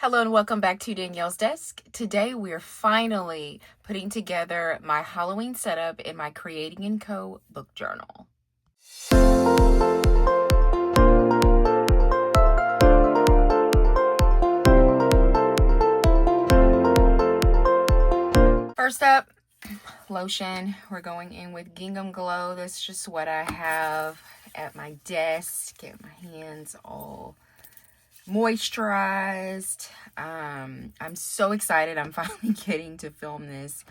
Hello and welcome back to Danielle's Desk. Today we're finally putting together my Halloween setup in my Creating & Co. book journal. First up, lotion. We're going in with Gingham Glow. That's just what I have at my desk. Get my hands all moisturized. I'm so excited. I'm finally getting to film this.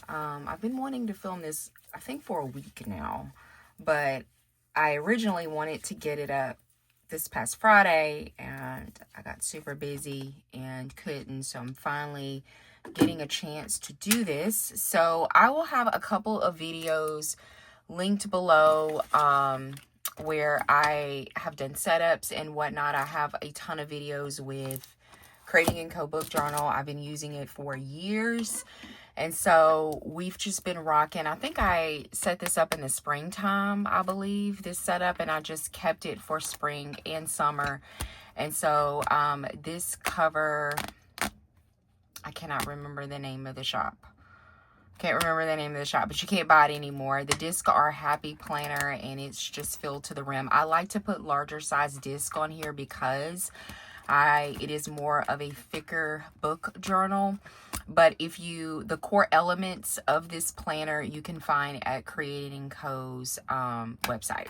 I've been wanting to film this, I think, for a week now, but I originally wanted to get it up this past Friday, and I got super busy and couldn't, so I'm finally getting a chance to do this. So I will have a couple of videos linked below where I have done setups and whatnot. I have a ton of videos with Creating & Co. book journal. I've been using it for years, and so we've just been rocking. I think I set this up in the springtime, I believe, this setup, and I just kept it for spring and summer. And so this cover, I cannot remember the name of the shop. Can't remember the name of the shop, but you can't buy it anymore. The discs are Happy Planner, and it's just filled to the rim. I like to put larger size disc on here because it is more of a thicker book journal. But the core elements of this planner you can find at Creating & Co.'s website.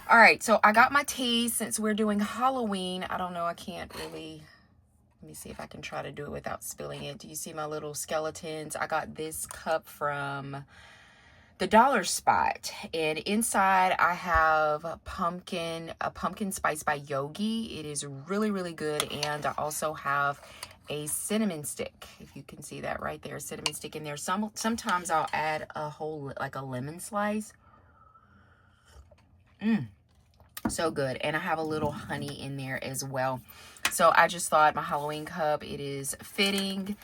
All right, so I got my tea since we're doing Halloween. I don't know, I can't really... Let me see if I can try to do it without spilling it. Do you see my little skeletons? I got this cup from the Dollar Spot, and inside I have a pumpkin spice by Yogi. It is really, really good. And I also have a cinnamon stick, if you can see that right there, cinnamon stick in there. Sometimes I'll add a whole, like a lemon slice. So good. And I have a little honey in there as well. So I just thought my Halloween cup, it is fitting.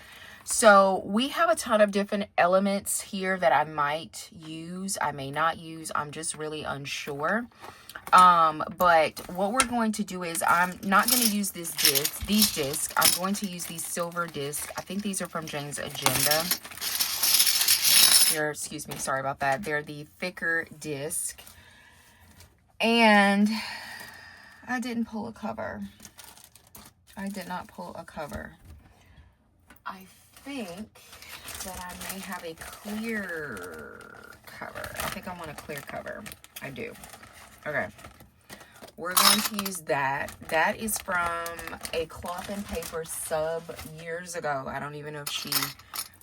So we have a ton of different elements here that I might use. I may not use. I'm just really unsure. But what we're going to do is I'm not going to use these discs. I'm going to use these silver discs. I think these are from Jane's Agenda. Excuse me, sorry about that. They're the thicker disc. And I didn't pull a cover. I did not pull a cover. I think that I may have a clear cover. I think I want a clear cover. I do. Okay. We're going to use that. That is from a Cloth and Paper sub years ago. I don't even know if she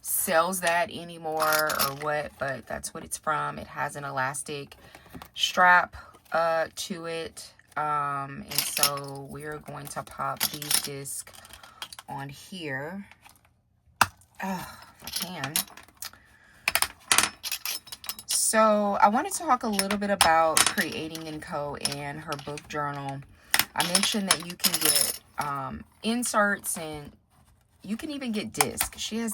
sells that anymore or what, but that's what it's from. It has an elastic strap to it. And so we're going to pop these discs on here. Oh, if I can. So I want to talk a little bit about Creating & Co. and her book journal. I mentioned that you can get inserts, and you can even get discs. She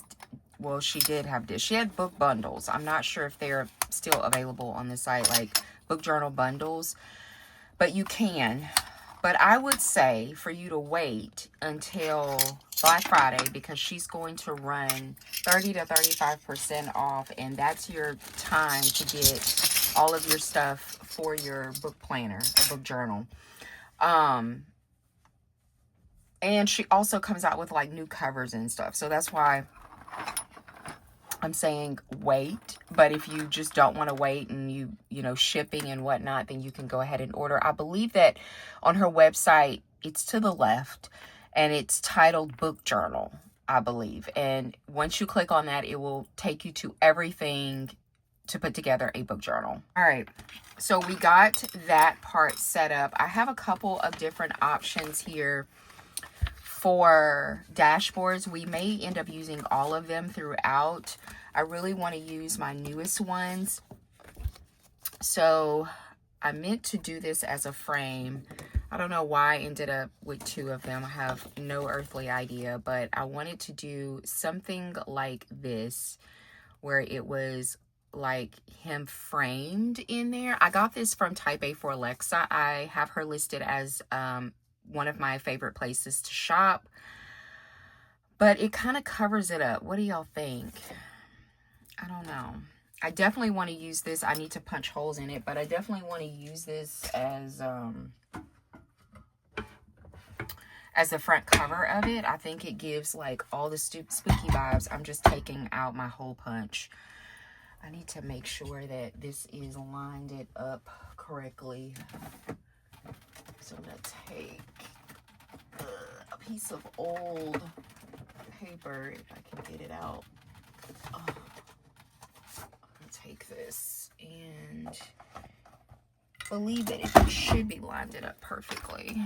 did have discs. She had book bundles. I'm not sure if they're still available on the site, like book journal bundles. But you can. But I would say for you to wait until Black Friday, because she's going to run 30 to 35% off, and that's your time to get all of your stuff for your book planner, a book journal. And she also comes out with like new covers and stuff. So that's why I'm saying wait. But if you just don't want to wait and you know, shipping and whatnot, then you can go ahead and order. I believe that on her website, it's to the left and it's titled book journal, I believe. And once you click on that, it will take you to everything to put together a book journal. All right. So we got that part set up. I have a couple of different options here for dashboards. We may end up using all of them throughout. I really want to use my newest ones. So I meant to do this as a frame. I don't know why I ended up with two of them. I have no earthly idea, but I wanted to do something like this, where it was like him framed in there. I got this from Type A for Alexa. I have her listed as one of my favorite places to shop. but it kind of covers it up. What do y'all think? I don't know. I definitely want to use this. I need to punch holes in it, but I definitely want to use this as the front cover of it. I think it gives like all the spooky vibes. I'm just taking out my hole punch. I need to make sure that this is lined it up correctly. So I'm going to take a piece of old paper, if I can get it out. Oh, I'm going to take this and believe that it should be lined it up perfectly.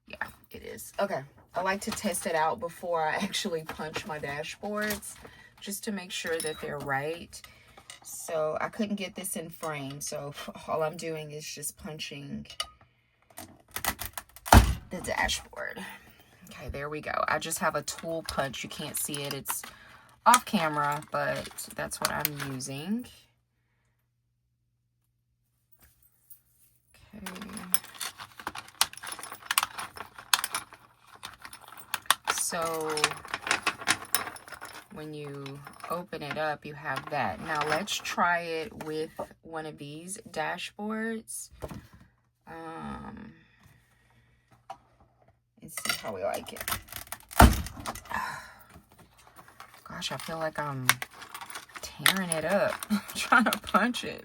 Yeah, it is. Okay, I like to test it out before I actually punch my dashboards, just to make sure that they're right. So I couldn't get this in frame, so all I'm doing is just punching the dashboard. Okay, there we go. I just have a tool punch. You can't see it. It's off camera, but that's what I'm using. Okay. So when you open it up, you have that. Now let's try it with one of these dashboards. And see how we like it. Gosh, I feel like I'm tearing it up, trying to punch it.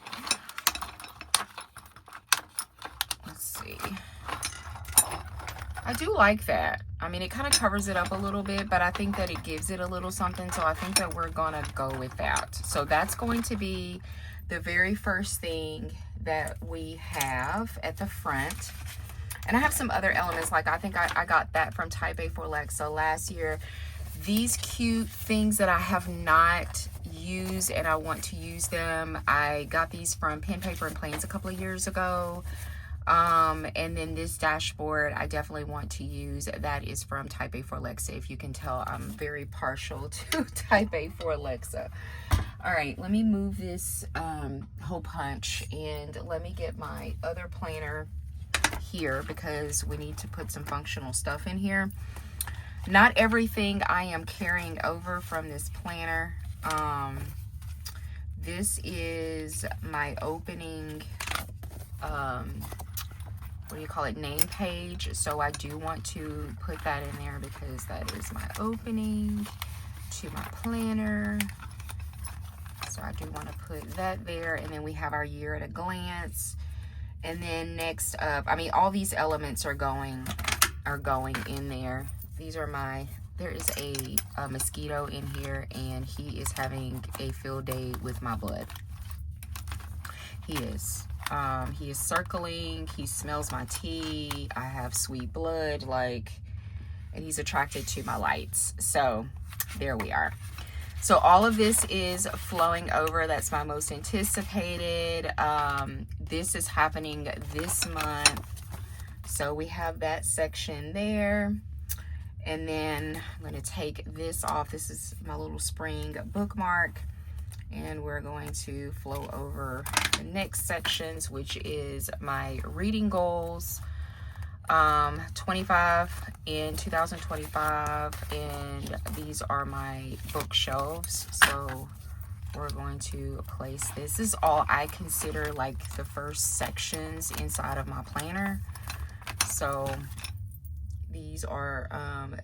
Let's see. I do like that. I mean, it kind of covers it up a little bit, but I think that it gives it a little something, so I think that we're gonna go with that. So that's going to be the very first thing that we have at the front. And I have some other elements, like I think I got that from Type A for Alexa last year. These cute things that I have not used and I want to use them. I got these from Pen, Paper, and Planes a couple of years ago. And then this dashboard I definitely want to use. That is from Type A for Alexa. If you can tell, I'm very partial to Type A for Alexa. All right, let me move this hole punch, and let me get my other planner here because we need to put some functional stuff in here. Not everything I am carrying over from this planner. This is my opening what do you call it, name page. So I do want to put that in there because that is my opening to my planner. So I do want to put that there. And then we have our year at a glance. And then next up, I mean, all these elements are going in there. These are my, there is a mosquito in here, and he is having a field day with my blood. He is circling. He smells my tea. I have sweet blood, like, and he's attracted to my lights. So there we are. So all of this is flowing over. That's my most anticipated. This is happening this month. So we have that section there. And then I'm going to take this off. This is my little spring bookmark. And we're going to flow over the next sections, which is my reading goals. 25 in 2025, and these are my bookshelves. So we're going to place this. This is all I consider like the first sections inside of my planner. So these are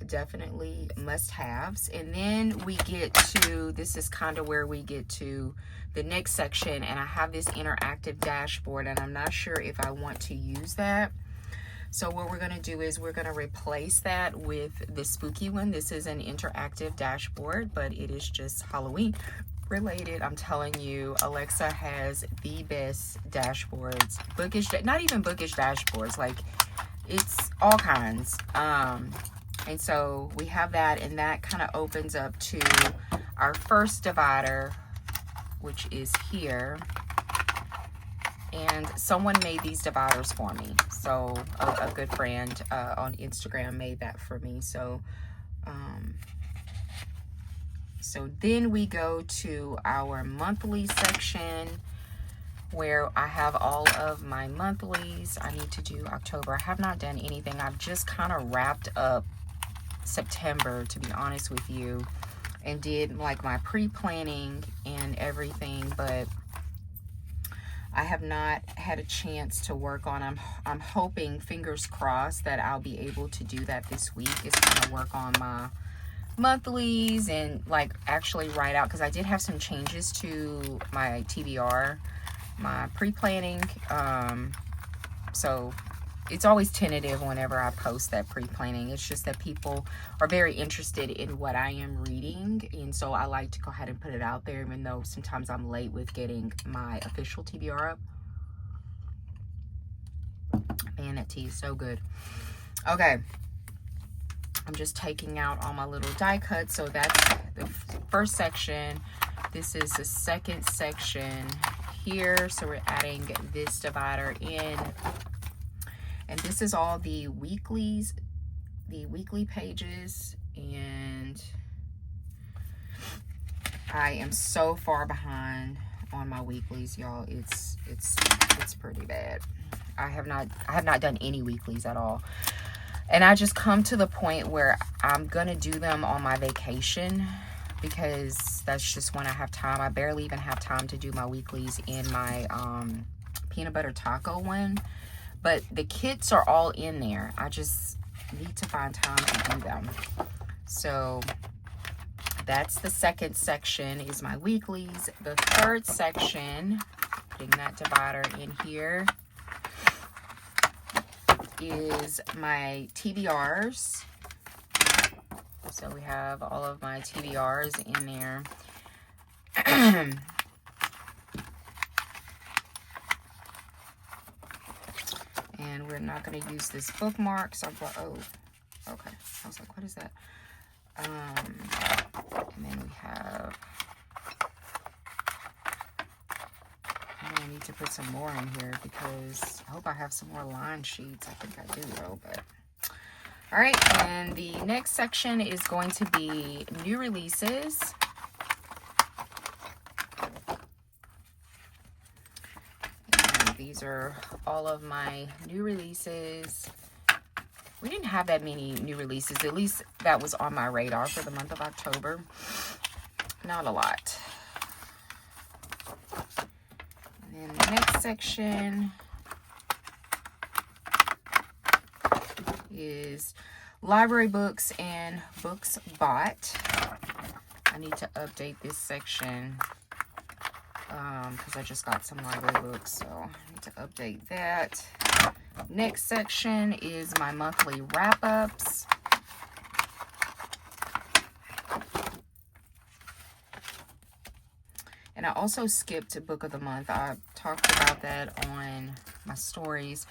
definitely must-haves. And then we get to, this is kind of where we get to the next section, and I have this interactive dashboard, and I'm not sure if I want to use that. So what we're going to do is we're going to replace that with the spooky one. This is an interactive dashboard, but it is just Halloween related. I'm telling you, Alexa has the best dashboards. Bookish, not even bookish dashboards, like it's all kinds. And so we have that, and that kind of opens up to our first divider, which is here. And someone made these dividers for me. So a good friend on Instagram made that for me. So so then we go to our monthly section, where I have all of my monthlies. I need to do October. I have not done anything. I've just kind of wrapped up September, to be honest with you, and did like my pre-planning and everything, but I have not had a chance to work on. I'm hoping, fingers crossed, that I'll be able to do that this week. Is kind of work on my monthlies and like actually write out, because I did have some changes to my TBR, my pre-planning. So it's always tentative whenever I post that pre-planning. It's just that people are very interested in what I am reading, and so I like to go ahead and put it out there, even though sometimes I'm late with getting my official TBR up. Man, that tea is so good. Okay, I'm just taking out all my little die cuts. So that's the first section. This is the second section here. So we're adding this divider in. And this is all the weeklies, the weekly pages. And I am so far behind on my weeklies, y'all. It's pretty bad. I have not done any weeklies at all. And I just come to the point where I'm gonna do them on my vacation, because that's just when I have time. I barely even have time to do my weeklies in my peanut butter taco one. But the kits are all in there. I just need to find time to do them. So that's the second section, is my weeklies. The third section, putting that divider in here, is my TBRs. So we have all of my TBRs in there. And we're not going to use this bookmark. So oh, okay. I was like, what is that? And then we have, I need to put some more in here, because I hope I have some more line sheets. I think I do though, but all right. And the next section is going to be new releases. And these are all of my new releases. We didn't have that many new releases, at least that was on my radar for the month of October. Not a lot. And then the next section is library books and books bought. I need to update this section because I just got some library books, so I need to update that. Next section is my monthly wrap-ups. And I also skipped a book of the month. I talked about that on my stories.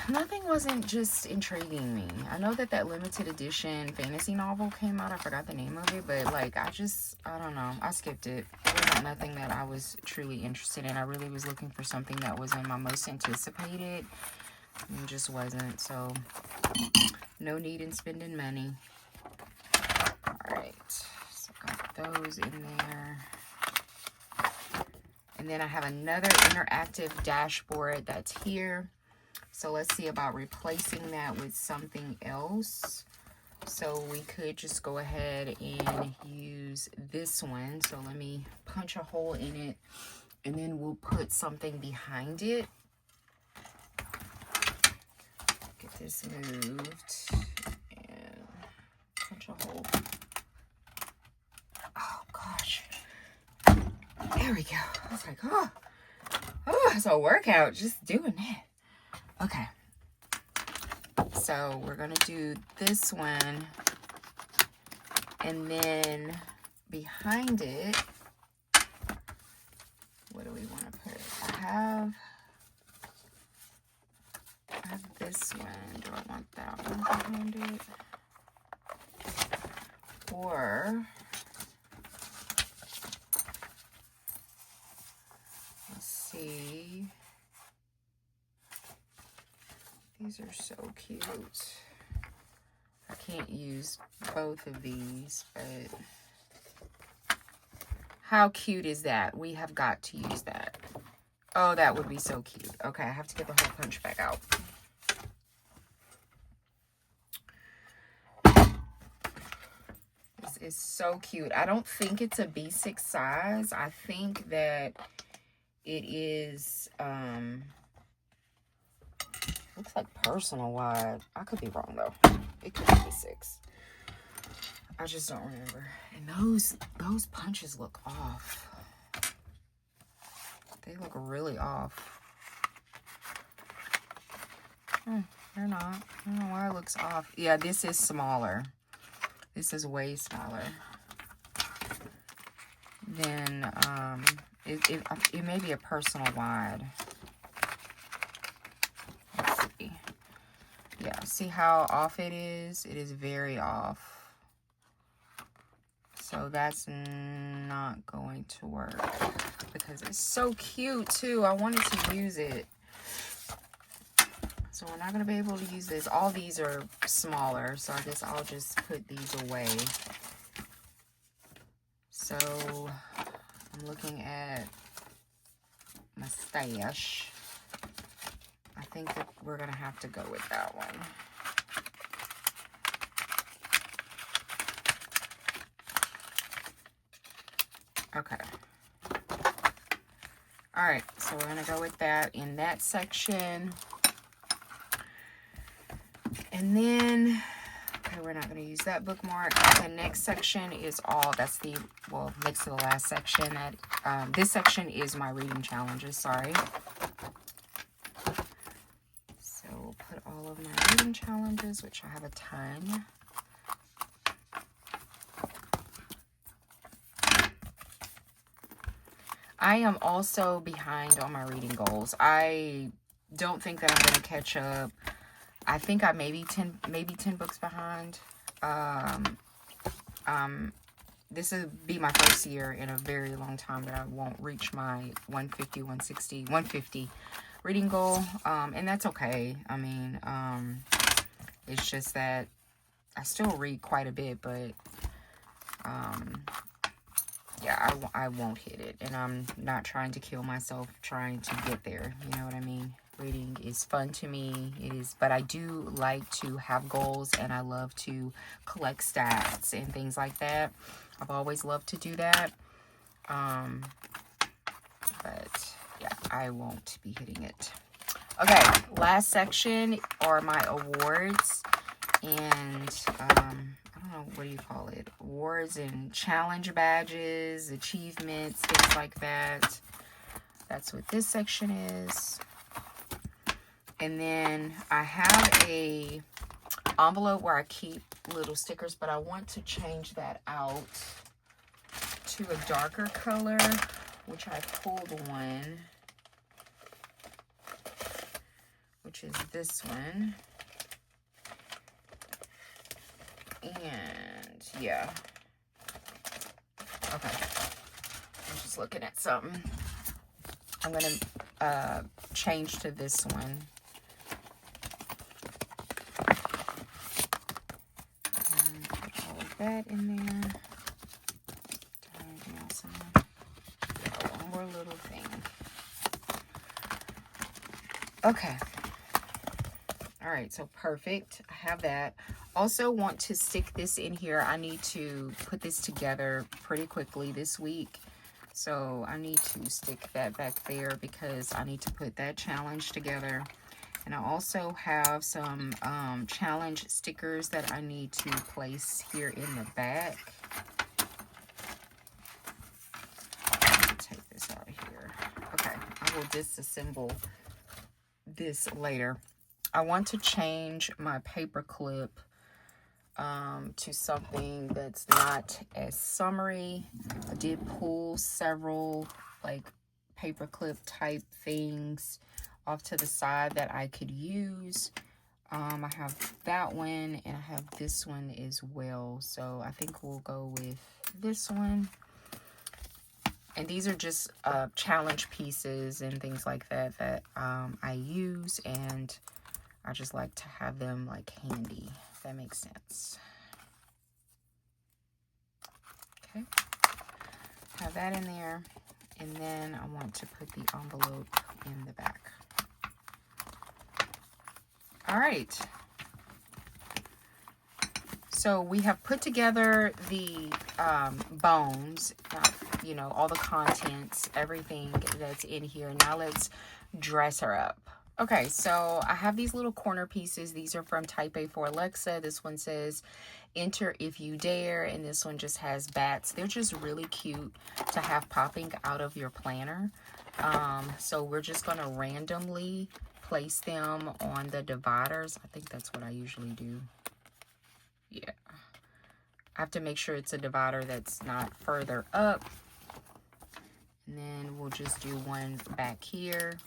Nothing wasn't just intriguing me. I know that that limited edition fantasy novel came out. I forgot the name of it, but like, I don't know. I skipped it. It wasn't nothing that I was truly interested in. I really was looking for something that was in my most anticipated. And it just wasn't. So, no need in spending money. All right. So, got those in there. And then I have another interactive dashboard that's here. So let's see about replacing that with something else. So we could just go ahead and use this one. So let me punch a hole in it, and then we'll put something behind it. Get this moved and punch a hole. Oh gosh. There we go. I was like, oh, it's a workout just doing that. Okay, so we're going to do this one, and then behind it, what do we want to put? I have this one. Do I want that one behind it? Or, let's see. These are so cute. I can't use both of these, but how cute is that? We have got to use that. Oh, that would be so cute. Okay, I have to get the whole punch back out. is so cute. I don't think it's a B6 size. I think that it is, looks like personal wide. I could be wrong though. It could be B6. I just don't remember. And those punches look off. They look really off. They're not. I don't know why it looks off. Yeah, this is smaller. This is way smaller. Then it may be a personal wide. Let's see. Yeah, see how off it is? It is very off. So that's not going to work because it's so cute too. I wanted to use it. So we're not going to be able to use this. All these are smaller, so I guess I'll just put these away. So I'm looking at my stash. I think that we're going to have to go with that one. Okay. All right, so we're gonna go with that in that section. And then, okay, we're not gonna use that bookmark. The next section is all, that's the, well, next to the last section. That this section is my reading challenges, sorry. So we'll put all of my reading challenges, which I have a ton. I am also behind on my reading goals. I don't think that I'm going to catch up. I think I maybe 10 books behind. This will be my first year in a very long time that I won't reach my 150, 160, 150 reading goal. And that's okay. I mean, it's just that I still read quite a bit, but yeah, I won't hit it, and I'm not trying to kill myself trying to get there. You know what I mean? Reading is fun to me. It is, but I do like to have goals, and I love to collect stats and things like that. I've always loved to do that. But yeah, I won't be hitting it. Okay, last section are my awards, and I don't know, what do you call it? Awards and challenge badges, achievements, things like that. That's what this section is. And then I have a envelope where I keep little stickers, but I want to change that out to a darker color, which I pulled one, which is this one. And yeah, okay, I'm just looking at something. I'm gonna change to this one. And put all of that in there. Anything else in there? Yeah, one more little thing. Okay. All right, so perfect. I have that. Also want to stick this in here. I need to put this together pretty quickly this week. So I need to stick that back there because I need to put that challenge together. And I also have some challenge stickers that I need to place here in the back. Take this out of here. Okay, I will disassemble this later. I want to change my paper clip to something that's not as summery. I did pull several like paper clip type things off to the side that I could use. I have that one and I have this one as well. So I think we'll go with this one. And these are just challenge pieces and things like that that I use, and I just like to have them like handy, if that makes sense. Okay, have that in there, and then I want to put the envelope in the back. All right. So we have put together the bones, you know, all the contents, everything that's in here. Now let's dress her up. Okay, so I have these little corner pieces. These are from Type A for Alexa. This one says, enter if you dare. And this one just has bats. They're just really cute to have popping out of your planner. So we're just going to randomly place them on the dividers. I think that's what I usually do. Yeah. I have to make sure it's a divider that's not further up. And then we'll just do one back here.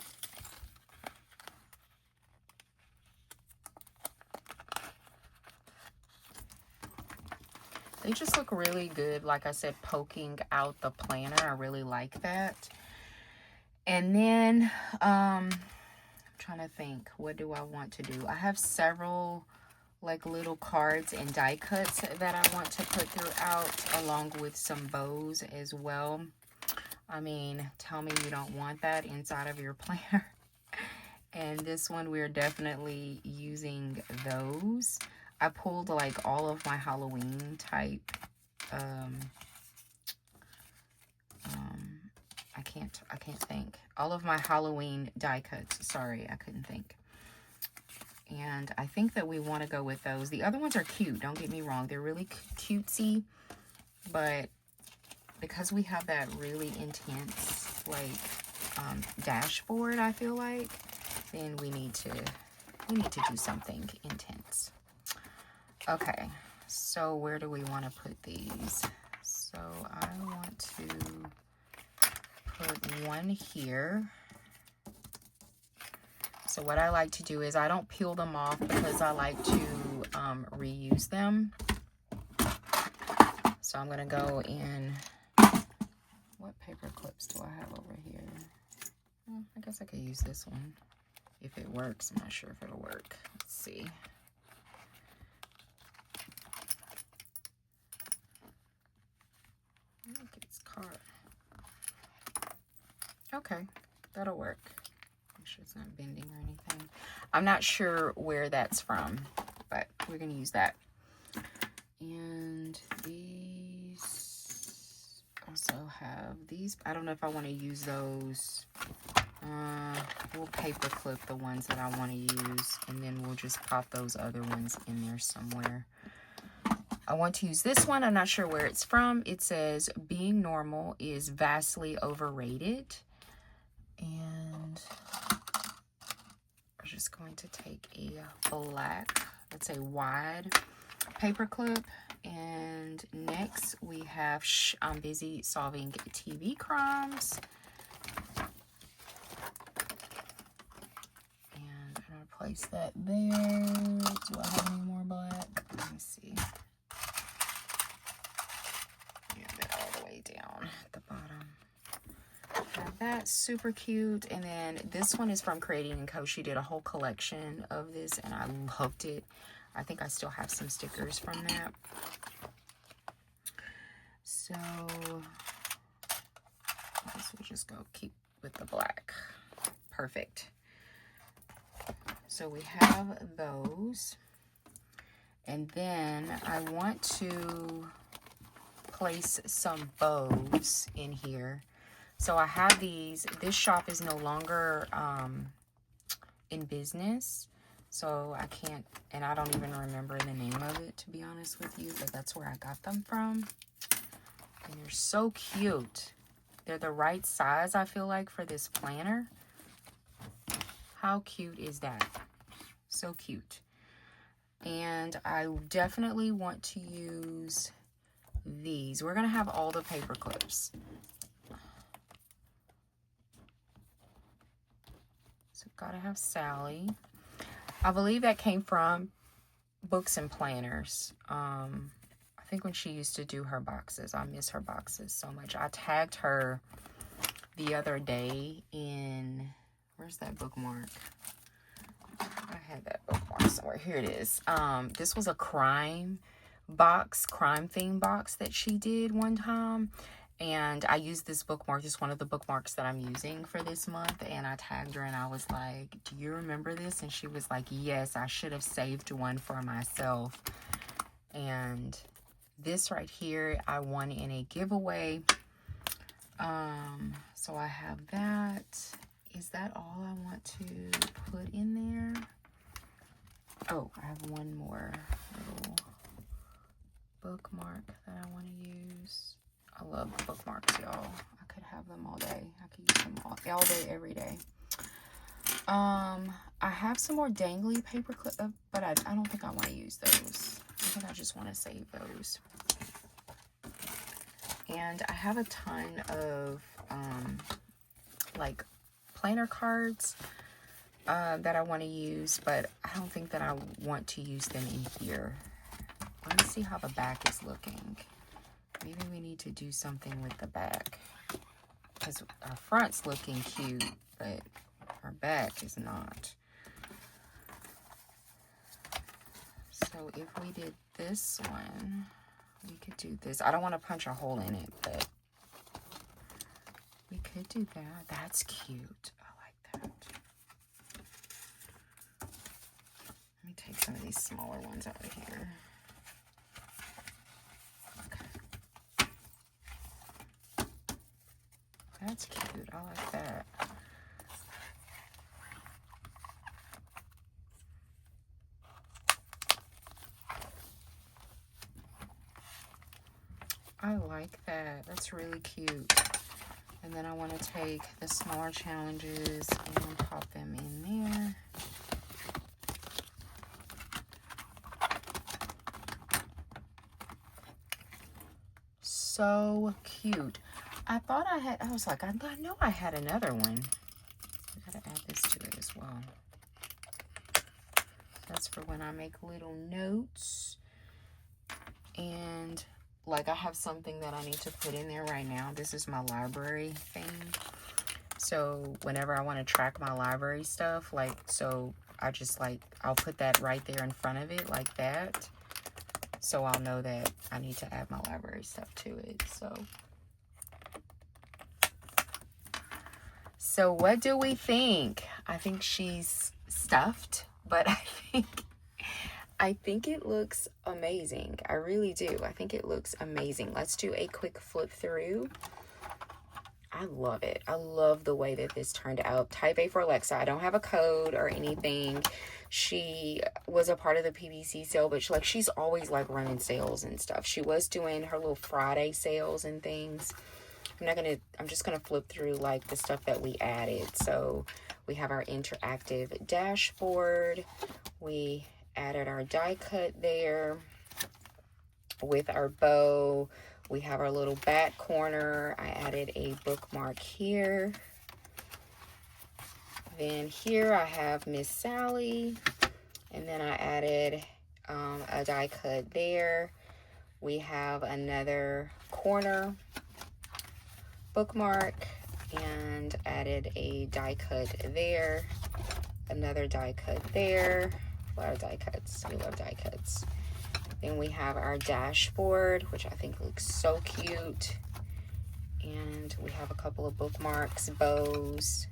They just look really good, like I said, poking out the planner. I really like that. And then, I'm trying to think, what do I want to do? I have several, like, little cards and die cuts that I want to put throughout, along with some bows as well. I mean, tell me you don't want that inside of your planner. And this one, we're definitely using those. I pulled like all of my Halloween type, I can't think. All of my Halloween die cuts. Sorry, I couldn't think. And I think that we want to go with those. The other ones are cute, don't get me wrong. They're really cutesy, but because we have that really intense, like, dashboard, I feel like, then we need to do something intense. Okay, so where do we want to put these? So I want to put one here. So what I like to do is I don't peel them off because I like to reuse them. So I'm going to go in, what paper clips do I have over here? Well, I guess I could use this one if it works. I'm not sure if it'll work. Let's see. Look, it's caught. Okay, that'll work. Make sure it's not bending or anything. I'm not sure where that's from, but we're going to use that. And these also have these. I don't know if I want to use those. We'll paper clip the ones that I want to use, and then we'll just pop those other ones in there somewhere. I want to use this one. I'm not sure where it's from. It says, being normal is vastly overrated. And I'm just going to take a black, let's say wide paper clip. And next we have I'm busy solving TV crimes. And I'm going to place that there. Do I have any more black? Let me see. Down at the bottom. Have that, super cute. And then this one is from Creating & Co. She did a whole collection of this and I loved it. I think I still have some stickers from that. So I guess we'll just go keep with the black. Perfect. So we have those. And then I want to place some bows in here. So I have these. This shop is no longer in business, so I can't, and I don't even remember the name of it, to be honest with you, but that's where I got them from. And they're so cute. They're the right size, I feel like, for this planner. How cute is that? So cute. And I definitely want to use these. We're going to have all the paper clips. So gotta have Sally. I believe that came from Books and Planners. I think when she used to do her boxes. I miss her boxes so much. I tagged her the other day in, where's that bookmark? I had that bookmark somewhere. Here it is. This was a crime theme box that she did one time, and I used this bookmark. It's one of the bookmarks that I'm using for this month, and I tagged her and I was like, do you remember this? And she was like, yes, I should have saved one for myself. And And this right here, I won in a giveaway. So I have that. Is that all I want to put in there? Oh, I have one more little bookmark that I want to use. I love bookmarks, y'all. I could have them all day. I could use them all day, every day. I have some more dangly paper clips, but I don't think I want to use those. I think I just want to save those. And I have a ton of like planner cards that I want to use, but I don't think that I want to use them in here. Let me see how the back is looking. Maybe we need to do something with the back, because our front's looking cute, but our back is not. So if we did this one, we could do this. I don't want to punch a hole in it, but we could do that. That's cute. I like that. Let me take some of these smaller ones out of here. Okay. That's cute. I like that. I like that. That's really cute. And then I want to take the smaller challenges and pop them in there. So cute. I was like, I know I had another one. I gotta add this to it as well. That's for when I make little notes. And like, I have something that I need to put in there right now. This is my library thing. So whenever I want to track my library stuff, like, so I just like, I'll put that right there in front of it like that. So I'll know that I need to add my library stuff to it. So what do we think? I think she's stuffed, but I think it looks amazing. I really do. I think it looks amazing. Let's do a quick flip through. I love it. I love the way that this turned out. Type A for Alexa. I don't have a code or anything. She was a part of the PBC sale, but she's always like running sales and stuff. She was doing her little Friday sales and things. I'm just gonna flip through like the stuff that we added. So we have our interactive dashboard. We added our die cut there with our bow. We have our little back corner. I added a bookmark here. Then here I have Miss Sally, and then I added a die cut there. We have another corner bookmark and added a die cut there, another die cut there. A lot of die cuts. We love die cuts. Then we have our dashboard, which I think looks so cute. And we have a couple of bookmarks, bows,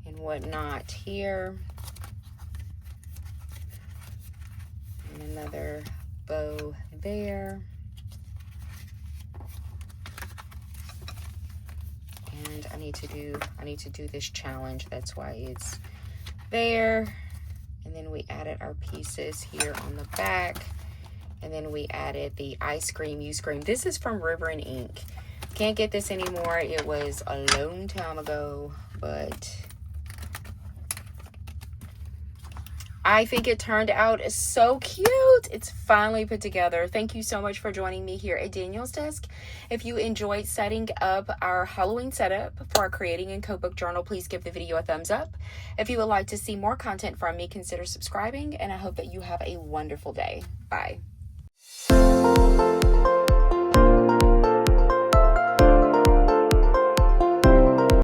and whatnot here. And another bow there. And I need to do this challenge. That's why it's there. And then we added our pieces here on the back. And then we added the I Scream, You Scream. This is from River and Ink. Can't get this anymore. It was a long time ago, but I think it turned out so cute. It's finally put together. Thank you so much for joining me here at Danielle's Desk. If you enjoyed setting up our Halloween setup for our Creating and Codebook Journal, please give the video a thumbs up. If you would like to see more content from me, consider subscribing, and I hope that you have a wonderful day. Bye.